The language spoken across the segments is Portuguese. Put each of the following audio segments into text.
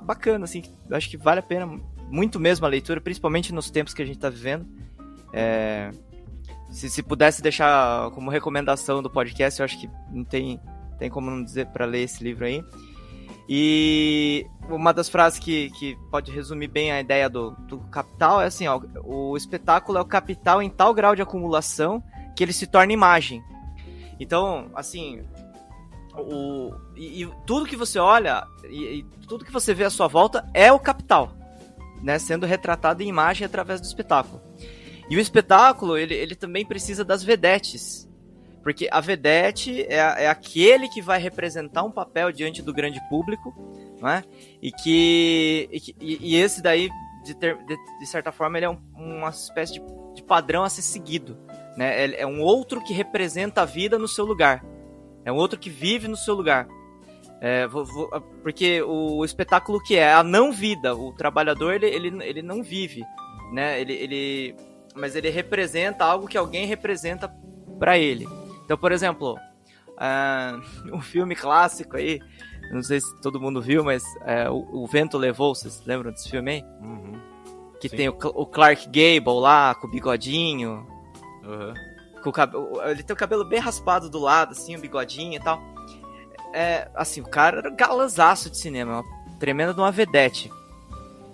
bacana, assim, eu acho que vale a pena muito mesmo a leitura, principalmente nos tempos que a gente tá vivendo. Se pudesse deixar como recomendação do podcast, eu acho que não tem como não dizer para ler esse livro aí. E uma das frases que pode resumir bem a ideia do capital é assim, ó, o espetáculo é o capital em tal grau de acumulação que ele se torna imagem. Então, assim, e tudo que você olha e tudo que você vê à sua volta é o capital, né, sendo retratado em imagem através do espetáculo. E o espetáculo, ele também precisa das vedetes, porque a vedete é aquele que vai representar um papel diante do grande público, não é? E esse daí, de certa forma, ele é uma espécie de padrão a ser seguido, né? É um outro que representa a vida no seu lugar, é um outro que vive no seu lugar. Porque o espetáculo que é a não vida, o trabalhador ele não vive, né? Mas ele representa algo que alguém representa para ele. Então, por exemplo, um filme clássico aí, não sei se todo mundo viu, mas o Vento Levou, vocês lembram desse filme aí? Uhum. Que sim. Tem o Clark Gable lá, com o bigodinho. Uhum. Ele tem o cabelo bem raspado do lado, assim, o bigodinho e tal. Assim, o cara era galanzaço de cinema, uma tremenda de uma vedete.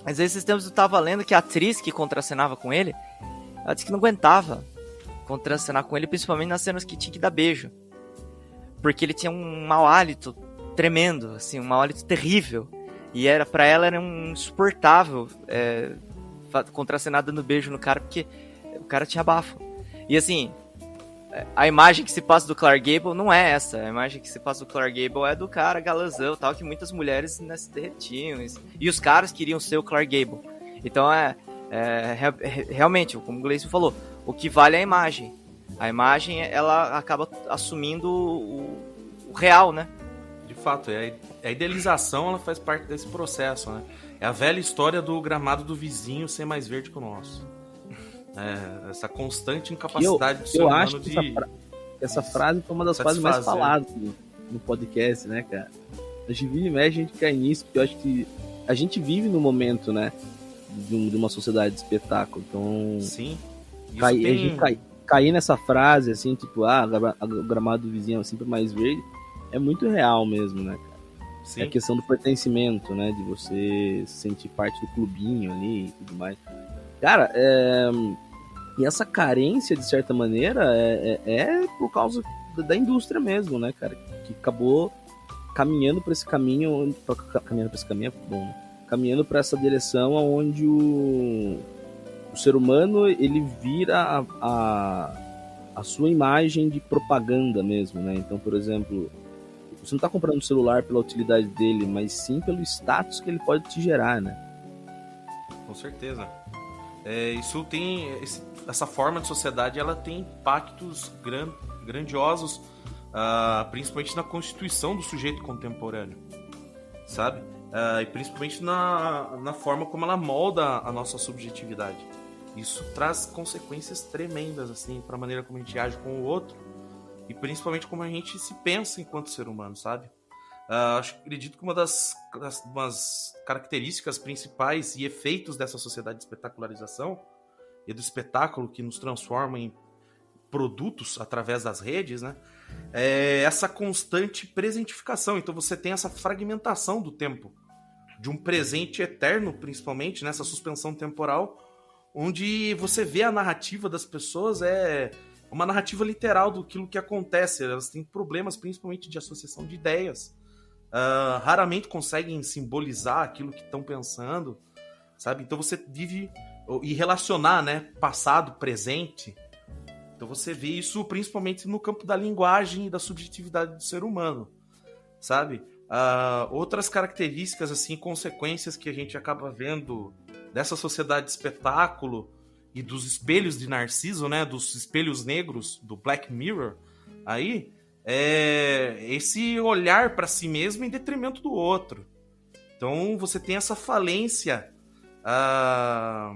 Mas aí, esses tempos eu tava lendo que a atriz que contracenava com ele, ela disse que não aguentava contracenar com ele, principalmente nas cenas que tinha que dar beijo. Porque ele tinha um mau hálito tremendo, assim, um mau hálito terrível. E pra ela era insuportável contracenar dando beijo no cara, porque o cara tinha bafo. E assim, a imagem que se passa do Clark Gable não é essa. A imagem que se passa do Clark Gable é do cara galanzão, tal, que muitas mulheres, né, se derretiam. E os caras queriam ser o Clark Gable. Então realmente, como o Gleison falou, o que vale é a imagem. A imagem, ela acaba assumindo o real, né? De fato, a idealização, ela faz parte desse processo, né? É a velha história do gramado do vizinho ser mais verde que o nosso. Essa constante incapacidade do ser humano acho que essa frase foi uma das frases mais faladas no podcast, né, cara? A gente vive e a gente cai nisso, porque eu acho que a gente vive no momento, né, de uma sociedade de espetáculo. Então, sim. A gente cair nessa frase, assim, tipo, o gramado do vizinho é sempre mais verde, é muito real mesmo, né, cara? Sim. É a questão do pertencimento, né, de você se sentir parte do clubinho ali e tudo mais. Cara, e essa carência, de certa maneira, é por causa da indústria mesmo, né, cara? Que acabou caminhando para esse caminho, caminhando para essa direção onde o ser humano, ele vira a sua imagem de propaganda mesmo, né? Então, por exemplo, você não está comprando um celular pela utilidade dele, mas sim pelo status que ele pode te gerar, né? Com certeza. Isso tem essa forma de sociedade, ela tem impactos grandiosos, principalmente na constituição do sujeito contemporâneo, sabe? E principalmente na forma como ela molda a nossa subjetividade. Isso traz consequências tremendas, assim, para a maneira como a gente age com o outro e principalmente como a gente se pensa enquanto ser humano, sabe? Acredito que uma das características principais e efeitos dessa sociedade de espetacularização e do espetáculo que nos transforma em produtos através das redes, né, é essa constante presentificação. Então você tem essa fragmentação do tempo, de um presente eterno, principalmente, nessa suspensão temporal, onde você vê a narrativa das pessoas uma narrativa literal do que acontece. Elas têm problemas, principalmente de associação de ideias. Raramente conseguem simbolizar aquilo que estão pensando, sabe? Então você vive e relacionar, né, passado, presente. Então você vê isso principalmente no campo da linguagem e da subjetividade do ser humano, sabe? Outras características, assim, consequências que a gente acaba vendo dessa sociedade de espetáculo e dos espelhos de Narciso, né, dos espelhos negros do Black Mirror, aí esse olhar para si mesmo em detrimento do outro. Então você tem essa falência da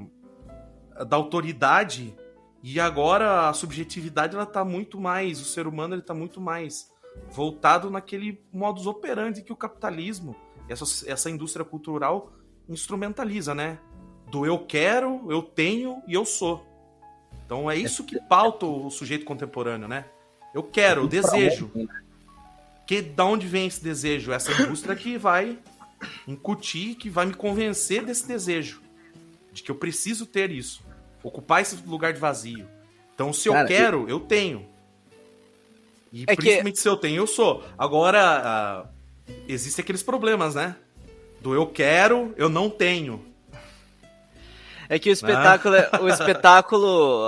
autoridade, e agora a subjetividade, ela tá muito mais, o ser humano, ele tá muito mais voltado naquele modus operandi que o capitalismo essa indústria cultural instrumentaliza, né? Do eu quero, eu tenho e eu sou. Então é isso que pauta o sujeito contemporâneo, né? Eu quero, eu desejo. Da onde vem esse desejo? Essa indústria que vai incutir, que vai me convencer desse desejo. De que eu preciso ter isso. Ocupar esse lugar de vazio. Então, se eu quero, eu tenho. E principalmente se eu tenho, eu sou. Agora, existem aqueles problemas, né? Do eu quero, eu não tenho. É que o espetáculo,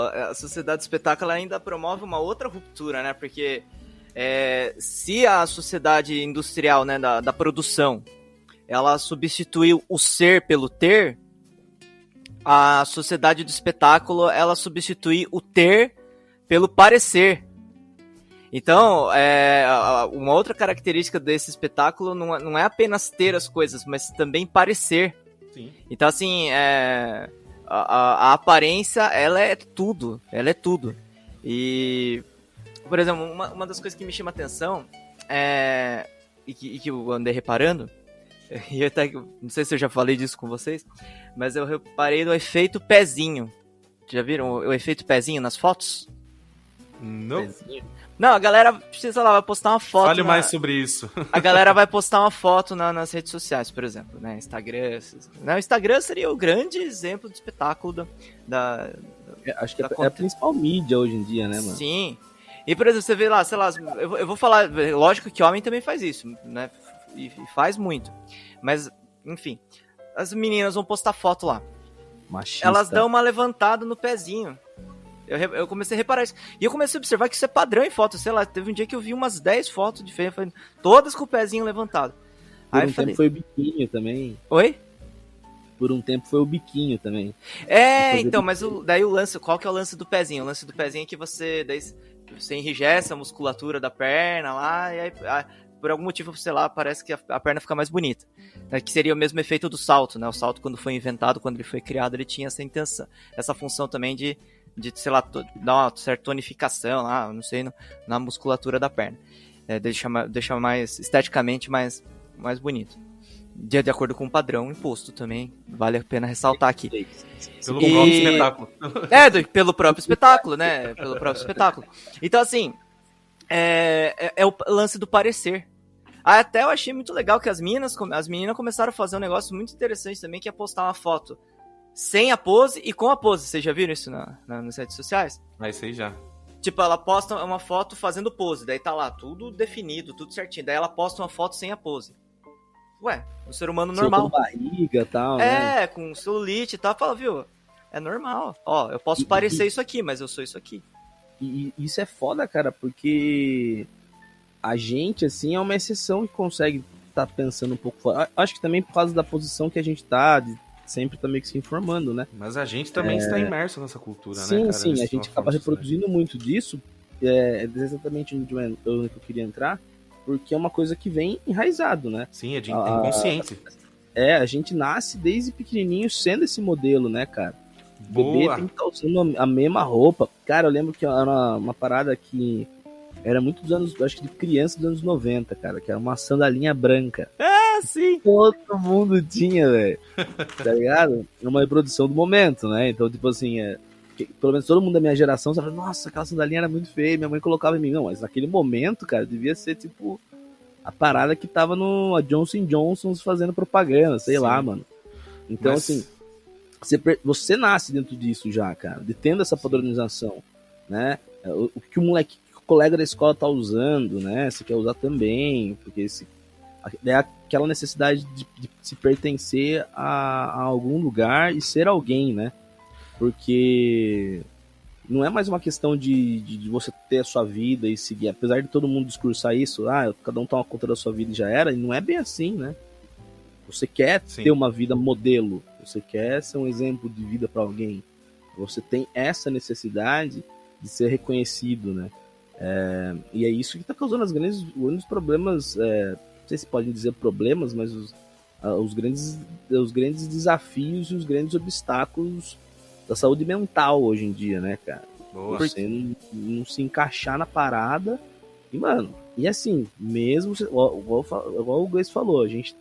a sociedade do espetáculo ainda promove uma outra ruptura, né? Porque se a sociedade industrial, né, da produção, ela substituiu o ser pelo ter, a sociedade do espetáculo, ela substitui o ter pelo parecer. Então, uma outra característica desse espetáculo não é apenas ter as coisas, mas também parecer. Sim. Então, assim, a aparência, ela é tudo. E, por exemplo, uma das coisas que me chama a atenção e que eu andei reparando, e eu até, não sei se eu já falei disso com vocês, mas eu reparei no efeito pezinho. Já viram o efeito pezinho nas fotos? Não. Pezinho. Não, a galera, sei lá, vai postar uma foto. Fale mais sobre isso. A galera vai postar uma foto nas redes sociais, por exemplo, né? Instagram. O Instagram seria o grande exemplo de espetáculo acho que é a principal mídia hoje em dia, né, mano? Sim. E, por exemplo, você vê lá, sei lá, eu vou falar, lógico que homem também faz isso, né? E faz muito. Mas, enfim, as meninas vão postar foto lá. Machista. Elas dão uma levantada no pezinho. Eu comecei a reparar isso. E eu comecei a observar que isso é padrão em foto. Sei lá, teve um dia que eu vi umas 10 fotos diferentes, todas com o pezinho levantado. Por um tempo foi o biquinho também. Oi? Por um tempo foi o biquinho também. Então, mas daí o lance, qual que é o lance do pezinho? O lance do pezinho é que você enrijece a musculatura da perna lá, e aí, por algum motivo, sei lá, parece que a perna fica mais bonita. Que seria o mesmo efeito do salto, né? O salto, quando foi inventado, quando ele foi criado, ele tinha essa intenção, essa função também de sei lá, dar uma certa tonificação lá, não sei, na musculatura da perna. Deixar mais, esteticamente, mais bonito. De acordo com o padrão imposto também, vale a pena ressaltar aqui. Pelo próprio espetáculo. Pelo próprio espetáculo, né? Pelo próprio espetáculo. Então, assim, é o lance do parecer. Até eu achei muito legal que as meninas começaram a fazer um negócio muito interessante também, que é postar uma foto sem a pose e com a pose. Vocês já viram isso nas redes sociais? Isso aí já. Tipo, ela posta uma foto fazendo pose, daí tá lá tudo definido, tudo certinho. Daí ela posta uma foto sem a pose. Ué, um ser humano normal. Com barriga e tal, né? Com celulite e tal. Fala, viu? É normal. Ó, eu posso parecer isso aqui, mas eu sou isso aqui. E isso é foda, cara, porque a gente, assim, é uma exceção que consegue estar pensando um pouco fora. Acho que também por causa da posição que a gente tá, sempre tá meio que se informando, né? Mas a gente também está imerso nessa cultura, sim, né, cara? Sim, a gente acaba reproduzindo muito disso. É exatamente onde eu queria entrar, porque é uma coisa que vem enraizado, né? Sim, é de inconsciente. A gente nasce desde pequenininho sendo esse modelo, né, cara? O bebê tem que estar usando a mesma roupa. Cara, eu lembro que era uma parada que era muito dos anos, acho que de criança dos anos 90, cara, que era uma sandalinha branca. Sim. Todo mundo tinha, velho. Tá ligado? É uma reprodução do momento, né? Então, tipo assim, pelo menos todo mundo da minha geração sabe, nossa, aquela sandalinha era muito feia, minha mãe colocava em mim. Não, mas naquele momento, cara, devia ser tipo a parada que tava a Johnson & Johnson fazendo propaganda, sei lá, mano. Então, assim, você nasce dentro disso já, cara, de tendo essa padronização, né? O que o colega da escola tá usando, né? Você quer usar também, porque é aquela necessidade de se pertencer a algum lugar e ser alguém, né? Porque não é mais uma questão de você ter a sua vida e seguir. Apesar de todo mundo discursar isso, cada um toma conta da sua vida e já era, e não é bem assim, né? Você quer ter uma vida modelo, você quer ser um exemplo de vida para alguém, você tem essa necessidade de ser reconhecido, né? E é isso que está causando os grandes problemas, não sei se podem dizer problemas, mas os grandes desafios e os grandes obstáculos da saúde mental hoje em dia, né, cara? Boa. Você não se encaixar na parada e, mano, E assim, mesmo, igual o Gleice falou, a gente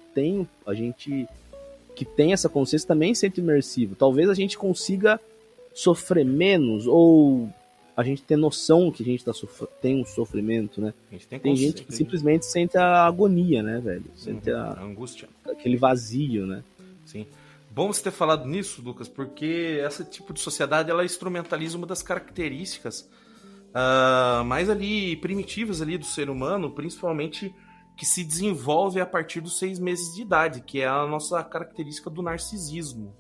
que tem essa consciência também sente imersivo. Talvez a gente consiga sofrer menos, ou a gente ter noção que a gente tem um sofrimento, né? Tem gente que simplesmente sente a agonia, né, velho? Sente a angústia. Aquele vazio, né? Sim. Bom você ter falado nisso, Lucas, porque esse tipo de sociedade, ela instrumentaliza uma das características mais ali primitivas ali do ser humano, principalmente que se desenvolve a partir dos 6 meses de idade, que é a nossa característica do narcisismo,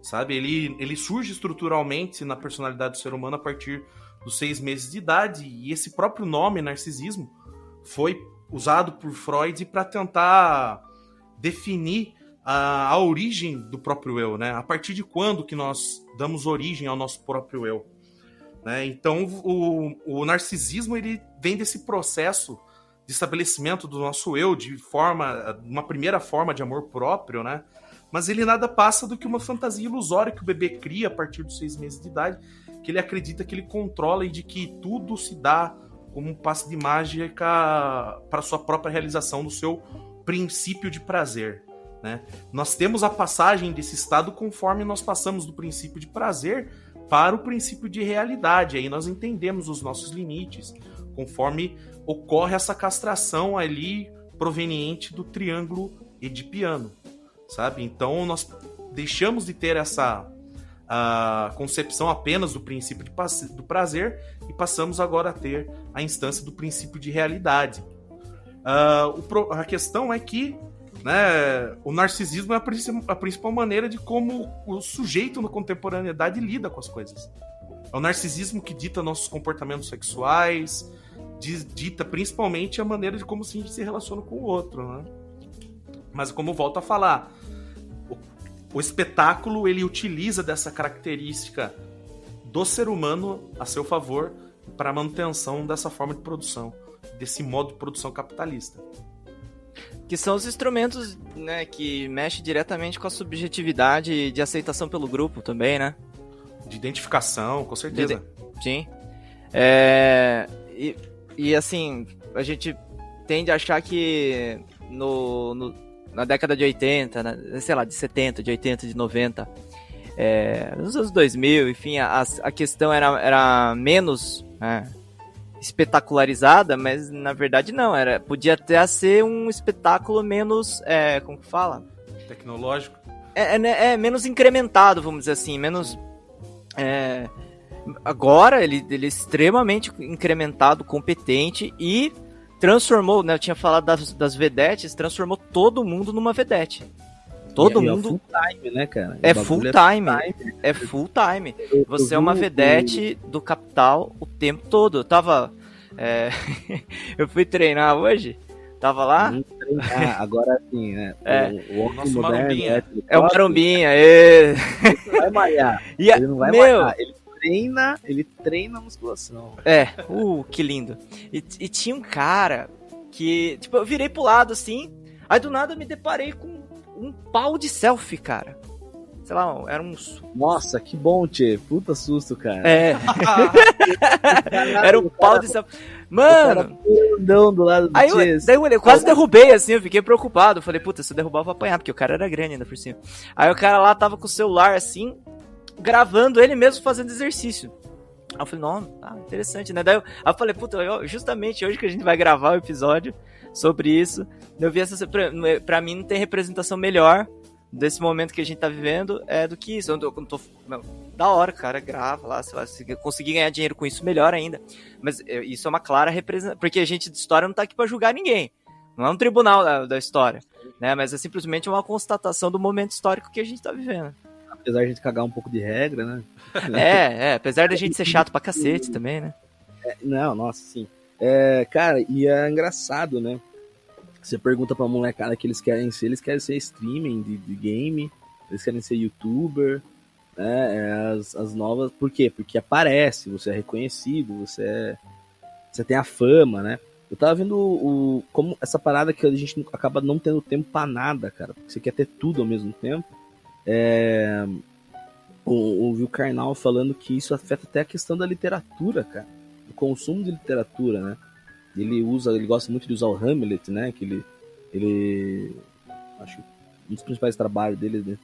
sabe? Ele surge estruturalmente na personalidade do ser humano a partir dos 6 meses de idade, e esse próprio nome, narcisismo, foi usado por Freud para tentar definir a origem do próprio eu, né? A partir de quando que nós damos origem ao nosso próprio eu, né? Então, o narcisismo, ele vem desse processo de estabelecimento do nosso eu, uma primeira forma de amor próprio, né? Mas ele nada passa do que uma fantasia ilusória que o bebê cria a partir dos 6 meses de idade, que ele acredita que ele controla e de que tudo se dá como um passe de mágica para sua própria realização do seu princípio de prazer, né? Nós temos a passagem desse estado conforme nós passamos do princípio de prazer para o princípio de realidade. Aí nós entendemos os nossos limites, conforme ocorre essa castração ali proveniente do triângulo edipiano, sabe? Então nós deixamos de ter essa concepção apenas do princípio do prazer e passamos agora a ter a instância do princípio de realidade. A questão é que, né, o narcisismo é a principal maneira de como o sujeito na contemporaneidade lida com as coisas. É o narcisismo que dita nossos comportamentos sexuais, dita principalmente a maneira de como a gente se relaciona com o outro, né? Mas como eu volto a falar, o espetáculo, ele utiliza dessa característica do ser humano a seu favor para a manutenção dessa forma de produção, desse modo de produção capitalista. Que são os instrumentos, né, que mexem diretamente com a subjetividade de aceitação pelo grupo também, né? De identificação, com certeza. Sim. E assim, a gente tende a achar que na década de 80, sei lá, de 70, de 80, de 90, nos anos 2000, enfim, a questão era menos espetacularizada, mas na verdade não, podia até ser um espetáculo menos, como que fala? Tecnológico. Menos incrementado, vamos dizer assim, menos... Agora ele é extremamente incrementado, competente e transformou, né? Eu tinha falado das vedetes, transformou todo mundo numa vedete. Todo mundo. É full time, né, cara? É full time. É full time. Você é uma vedete do capital o tempo todo. Eu tava. Eu fui treinar hoje. Tava lá. Agora sim, né? O nosso marombinha. É o marombinha. Ele não vai malhar. Ele não vai malhar. Ele treina a musculação. Que lindo. E tinha um cara que, tipo, eu virei pro lado assim, aí do nada eu me deparei com um pau de selfie, cara. Sei lá, era uns... Nossa, que bom, tchê. Puta susto, cara. Era um pau de selfie. Mano... Andão do lado do daí eu quase derrubei, assim, eu fiquei preocupado. Eu falei, puta, se eu derrubar eu vou apanhar, porque o cara era grande ainda por cima. Aí o cara lá tava com o celular, assim, gravando ele mesmo fazendo exercício. Aí eu falei, não, interessante, né? Daí eu falei, puta, justamente hoje que a gente vai gravar o episódio sobre isso, eu vi pra mim não tem representação melhor desse momento que a gente tá vivendo do que isso. Da hora, cara, grava lá, sei lá, se conseguir ganhar dinheiro com isso, melhor ainda. Mas isso é uma clara representação, porque a gente de história não tá aqui pra julgar ninguém. Não é um tribunal da história, né? Mas é simplesmente uma constatação do momento histórico que a gente tá vivendo. Apesar de a gente cagar um pouco de regra, né? Apesar da gente ser chato pra cacete também, né? Não, nossa, sim. Cara, e é engraçado, né? Você pergunta pra molecada que eles querem ser streaming de game, eles querem ser youtuber, né? As novas... Por quê? Porque aparece, você é reconhecido, você tem a fama, né? Eu tava vendo como essa parada que a gente acaba não tendo tempo pra nada, cara. Porque você quer ter tudo ao mesmo tempo. Ouvi o Karnal falando que isso afeta até a questão da literatura, cara. Do consumo de literatura, né? Ele gosta muito de usar o Hamlet, né? Que ele acho que um dos principais trabalhos dele